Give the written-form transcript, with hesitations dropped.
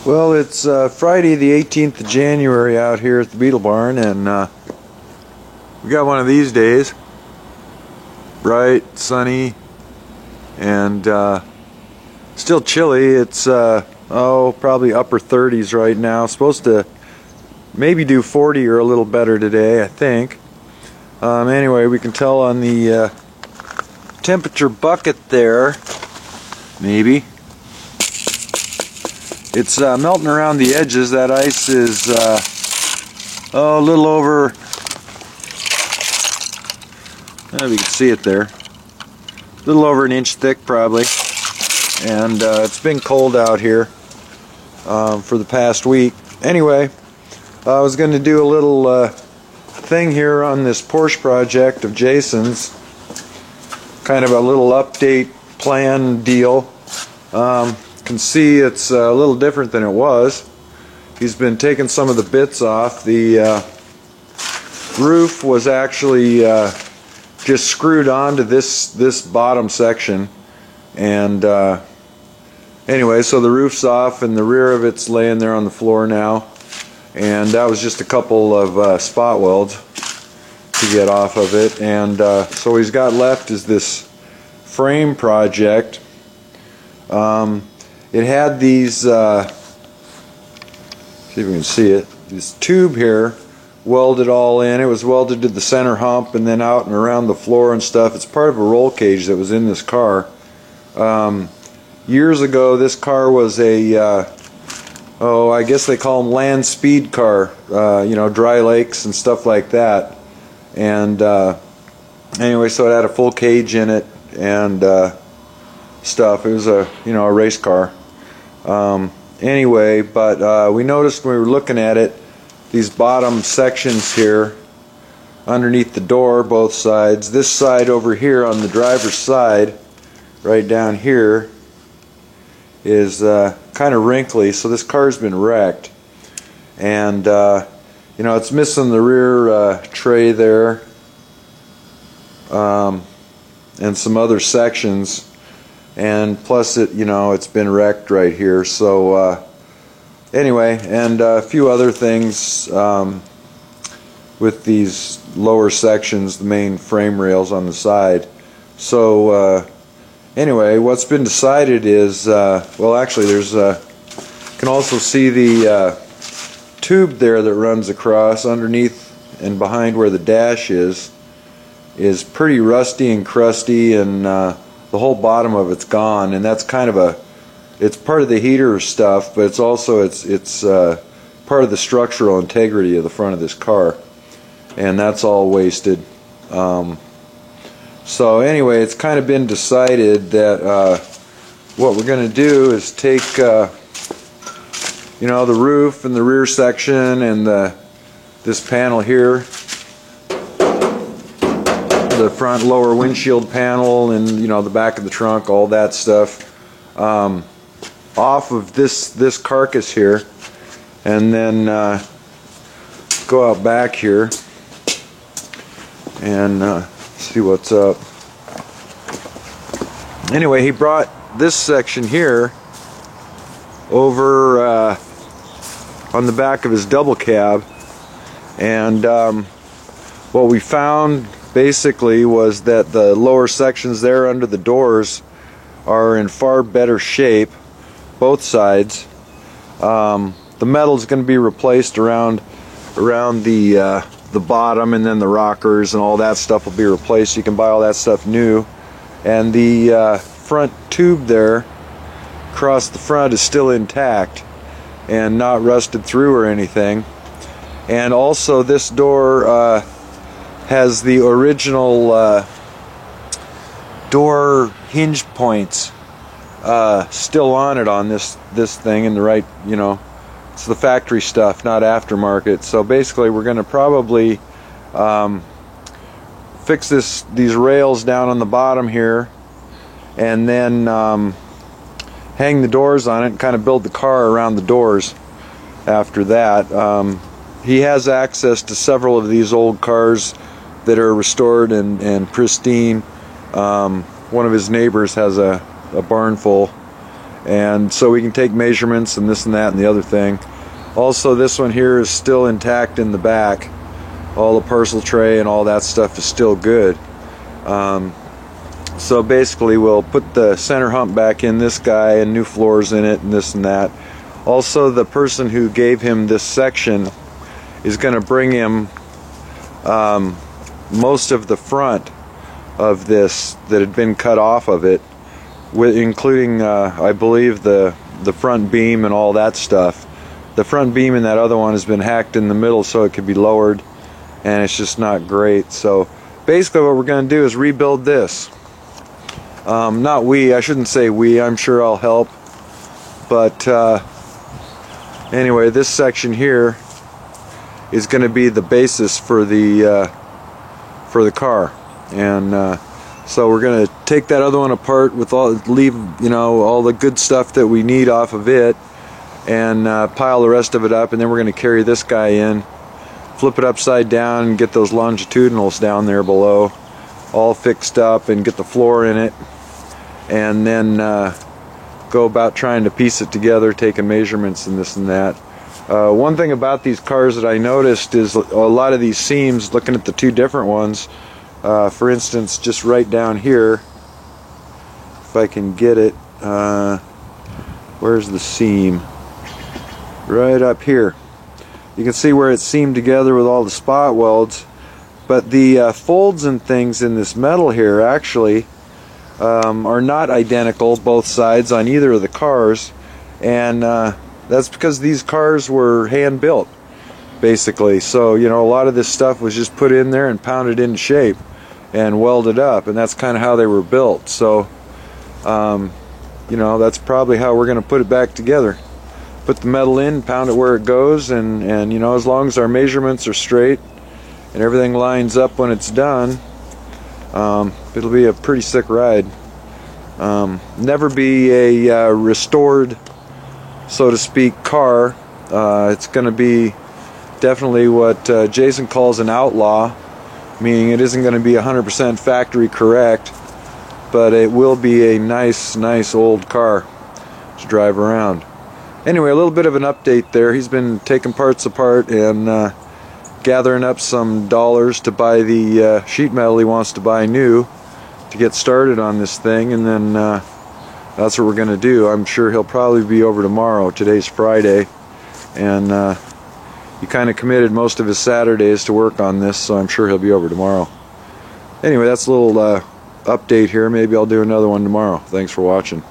Well, it's Friday the 18th of January out here at the Beetle Barn, and we got one of these days. Bright, sunny, and still chilly. It's probably upper 30s right now. Supposed to maybe do 40 or a little better today, I think. Anyway, we can tell on the temperature bucket there, maybe. It's melting around the edges. That ice is a little over, you can see it there, a little over an inch thick probably, and it's been cold out here for the past week. Anyway, I was going to do a little thing here on this Porsche project of Jason's, kind of a little update plan deal. Can see it's a little different than it was. He's been taking some of the bits off. The roof was actually just screwed onto this bottom section, and anyway, so the roof's off and the rear of it's laying there on the floor now, and that was just a couple of spot welds to get off of it. And so what he's got left is this frame project. It had these, see if we can see it, this tube here welded all in. It was welded to the center hump and then out and around the floor and stuff. It's part of a roll cage that was in this car. Years ago, this car was a, I guess they call them land speed car, you know, dry lakes and stuff like that. And anyway, so it had a full cage in it and stuff. It was a, a race car. Anyway, but we noticed when we were looking at it, these bottom sections here underneath the door, both sides, this side over here on the driver's side, right down here, is kind of wrinkly. So this car's been wrecked, and it's missing the rear tray there, and some other sections. And plus it's been wrecked right here. So anyway, and a few other things with these lower sections, the main frame rails on the side. So anyway, what's been decided is, well, actually there's you can also see the tube there that runs across underneath and behind where the dash is pretty rusty and crusty, and the whole bottom of it's gone, and that's kind of it's part of the heater stuff, but it's also it's part of the structural integrity of the front of this car, and that's all wasted. So anyway, it's kind of been decided that what we're going to do is take the roof and the rear section and this panel here, the front lower windshield panel, and the back of the trunk, all that stuff, off of this carcass here, and then go out back here and see what's up. Anyway, he brought this section here over on the back of his double cab, and what we found basically was that the lower sections there under the doors are in far better shape, both sides. The metal is going to be replaced around the bottom, and then the rockers and all that stuff will be replaced. You can buy all that stuff new, and the front tube there across the front is still intact and not rusted through or anything. And also this door has the original door hinge points still on it on this thing in the right, it's the factory stuff, not aftermarket. So basically we're going to probably fix these rails down on the bottom here, and then hang the doors on it and kind of build the car around the doors after that. He has access to several of these old cars that are restored and pristine. One of his neighbors has a barn full, and so we can take measurements and this and that and the other thing. Also, this one here is still intact in the back. All the parcel tray and all that stuff is still good. So basically we'll put the center hump back in this guy and new floors in it and this and that. Also, the person who gave him this section is going to bring him most of the front of this that had been cut off of it, including I believe the front beam and all that stuff. The front beam in that other one has been hacked in the middle so it could be lowered, and it's just not great. So basically what we're going to do is rebuild this. I shouldn't say we, I'm sure I'll help, but anyway, this section here is going to be the basis for the car, and so we're going to take that other one apart with leave all the good stuff that we need off of it, and pile the rest of it up, and then we're going to carry this guy in, flip it upside down, and get those longitudinals down there below all fixed up, and get the floor in it, and then go about trying to piece it together, taking measurements and this and that. One thing about these cars that I noticed is a lot of these seams, looking at the two different ones, for instance, just right down here, if I can get it, where's the seam? Right up here. You can see where it's seamed together with all the spot welds, but the folds and things in this metal here actually are not identical, both sides on either of the cars, and that's because these cars were hand built basically. So a lot of this stuff was just put in there and pounded into shape and welded up, and that's kind of how they were built. So that's probably how we're going to put it back together. Put the metal in, pound it where it goes, and as long as our measurements are straight and everything lines up when it's done, it'll be a pretty sick ride. Never be a restored, so to speak, car. It's going to be definitely what Jason calls an outlaw, meaning it isn't going to be 100% factory correct, but it will be a nice old car to drive around. Anyway, a little bit of an update there. He's been taking parts apart and gathering up some dollars to buy the sheet metal he wants to buy new to get started on this thing, and then that's what we're going to do. I'm sure he'll probably be over tomorrow. Today's Friday, and he kind of committed most of his Saturdays to work on this, so I'm sure he'll be over tomorrow. Anyway, that's a little update here. Maybe I'll do another one tomorrow. Thanks for watching.